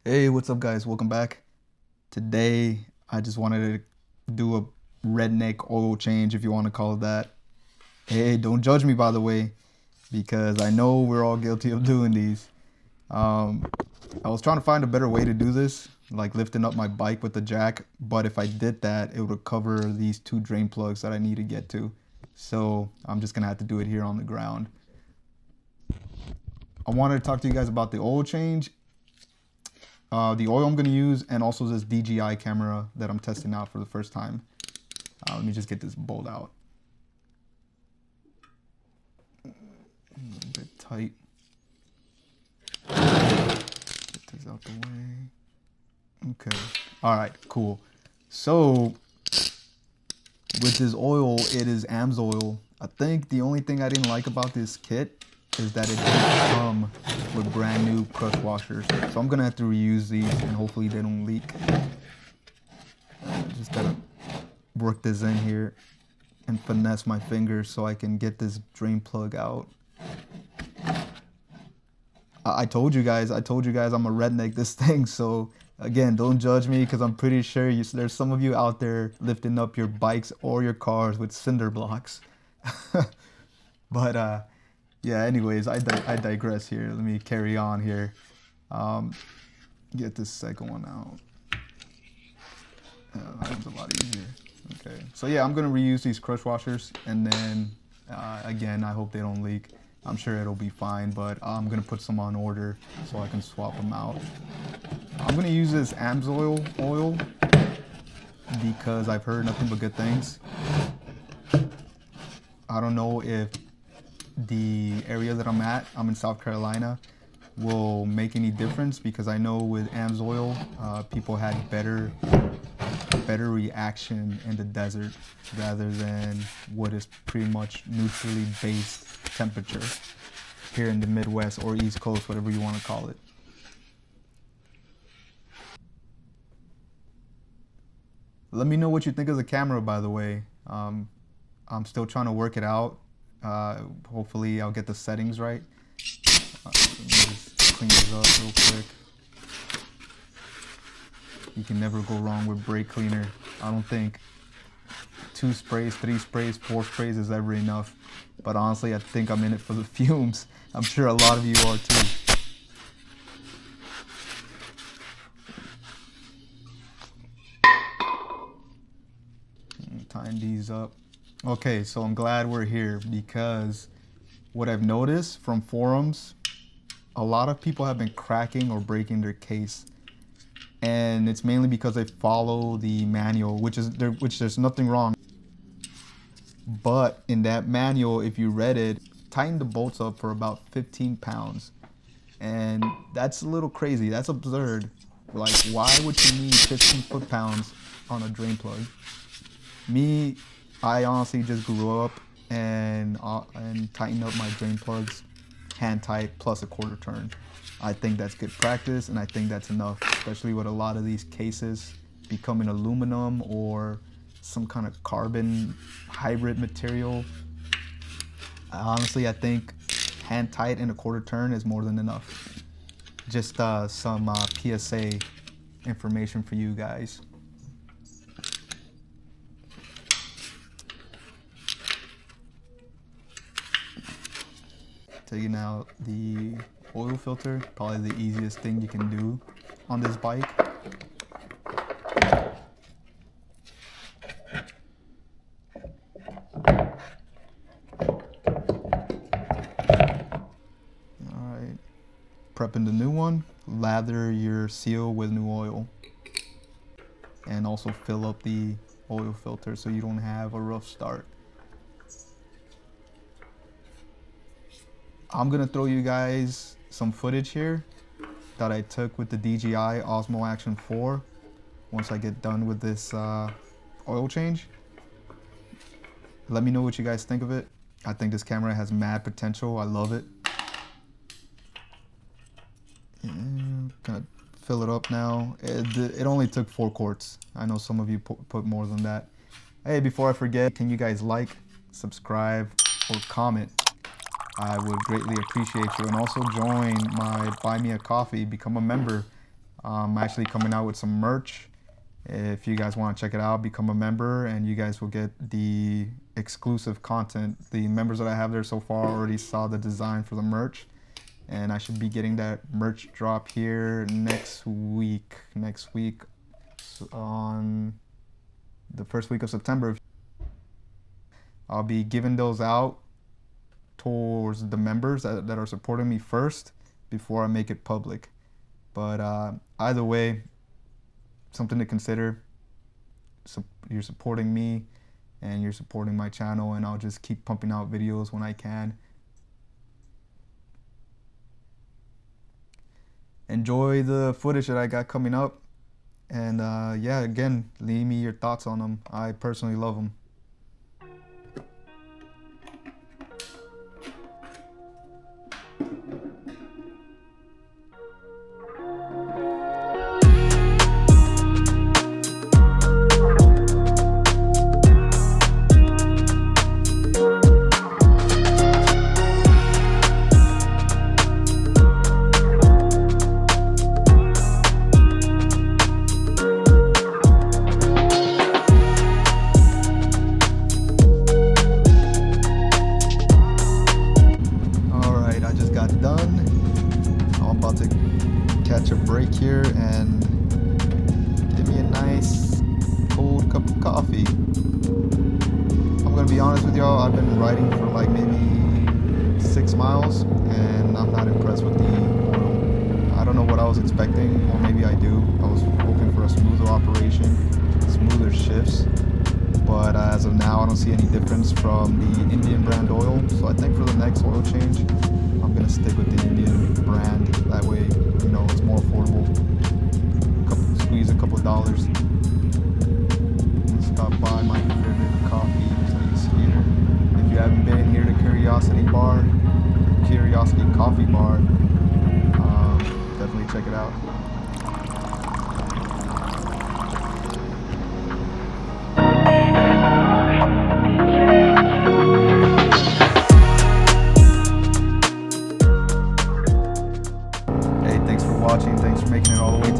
Hey, what's up, guys? Welcome back. Today, I just wanted to do a redneck oil change, if you want to call it that. Hey, don't judge me, by the way, because I know we're all guilty of doing these. Um, I was trying to find a better way to do this, like lifting up my bike with the jack, but if I did that, it would cover these two drain plugs that I need to get to. So I'm just gonna have to do it here on the ground. I wanted to talk to you guys about the oil change, the oil I'm going to use, and also this DJI camera that I'm testing out for the first time. Let me just get this bolt out. A little bit tight. Get this out the way. Okay. All right, cool. So with this oil, it is AMSOIL. I think the only thing I didn't like about this kit is that it didn't come with brand new crush washers. So I'm gonna have to reuse these and hopefully they don't leak. Just gotta work this in here and finesse my fingers so I can get this drain plug out. I told you guys I'm a redneck this thing. So again, don't judge me because I'm pretty sure there's some of you out there lifting up your bikes or your cars with cinder blocks. But yeah, anyways, I digress here. Let me carry on here. Get this second one out. That was a lot easier. Okay, so yeah, I'm gonna reuse these crush washers, and then again, I hope they don't leak. I'm sure it'll be fine, but I'm gonna put some on order so I can swap them out. I'm gonna use this AMSOIL oil because I've heard nothing but good things. I don't know if the area that I'm in South Carolina, will make any difference, because I know with AMSOIL, people had better reaction in the desert rather than what is pretty much neutrally based temperature here in the Midwest or East Coast, whatever you want to call it. Let me know what you think of the camera, by the way. I'm still trying to work it out. Hopefully I'll get the settings right. Let me just clean this up real quick. You can never go wrong with brake cleaner. I don't think 2 sprays, 3 sprays, 4 sprays is ever enough. But honestly, I think I'm in it for the fumes. I'm sure a lot of you are too. Tying these up. Okay, so I'm glad we're here, because what I've noticed from forums, a lot of people have been cracking or breaking their case. And it's mainly because they follow the manual, which there's nothing wrong. But in that manual, if you read it, tighten the bolts up for about 15 pounds. And that's a little crazy. That's absurd. Like, why would you need 15 foot-pounds on a drain plug? Me, I honestly just grew up and tightened up my drain plugs hand tight plus a quarter turn. I think that's good practice, and I think that's enough, especially with a lot of these cases becoming aluminum or some kind of carbon hybrid material. Honestly, I think hand tight and a quarter turn is more than enough. Just some PSA information for you guys. Taking out the oil filter, probably the easiest thing you can do on this bike. Alright, prepping the new one. Lather your seal with new oil, and also fill up the oil filter so you don't have a rough start. I'm gonna throw you guys some footage here that I took with the DJI Osmo Action 4 once I get done with this oil change. Let me know what you guys think of it. I think this camera has mad potential. I love it. And gonna fill it up now. It only took 4 quarts. I know some of you put more than that. Hey, before I forget, can you guys like, subscribe, or comment? I would greatly appreciate you. And also join my Buy Me a Coffee, become a member. I'm actually coming out with some merch. If you guys want to check it out, become a member and you guys will get the exclusive content. The members that I have there so far already saw the design for the merch, and I should be getting that merch drop here next week on the first week of September. I'll be giving those out towards the members that are supporting me first before I make it public. But either way, something to consider. So you're supporting me and you're supporting my channel, and I'll just keep pumping out videos when I can. Enjoy the footage that I got coming up, and yeah, again, leave me your thoughts on them. I personally love them. Done. I'm about to catch a break here and give me a nice cold cup of coffee. I'm gonna be honest with y'all, I've been riding for like maybe 6 miles and I'm not impressed with the oil. I don't know what I was expecting, or maybe I do. I was hoping for a smoother operation, smoother shifts, but as of now I don't see any difference from the Indian brand oil. So I think for the next oil change I'm gonna stick with the Indian brand. That way, you know, it's more affordable. Squeeze a couple dollars. Stop by my favorite coffee place here. If you haven't been here to Curiosity Coffee Bar, definitely check it out. Thanks for watching. Thanks for making it all the way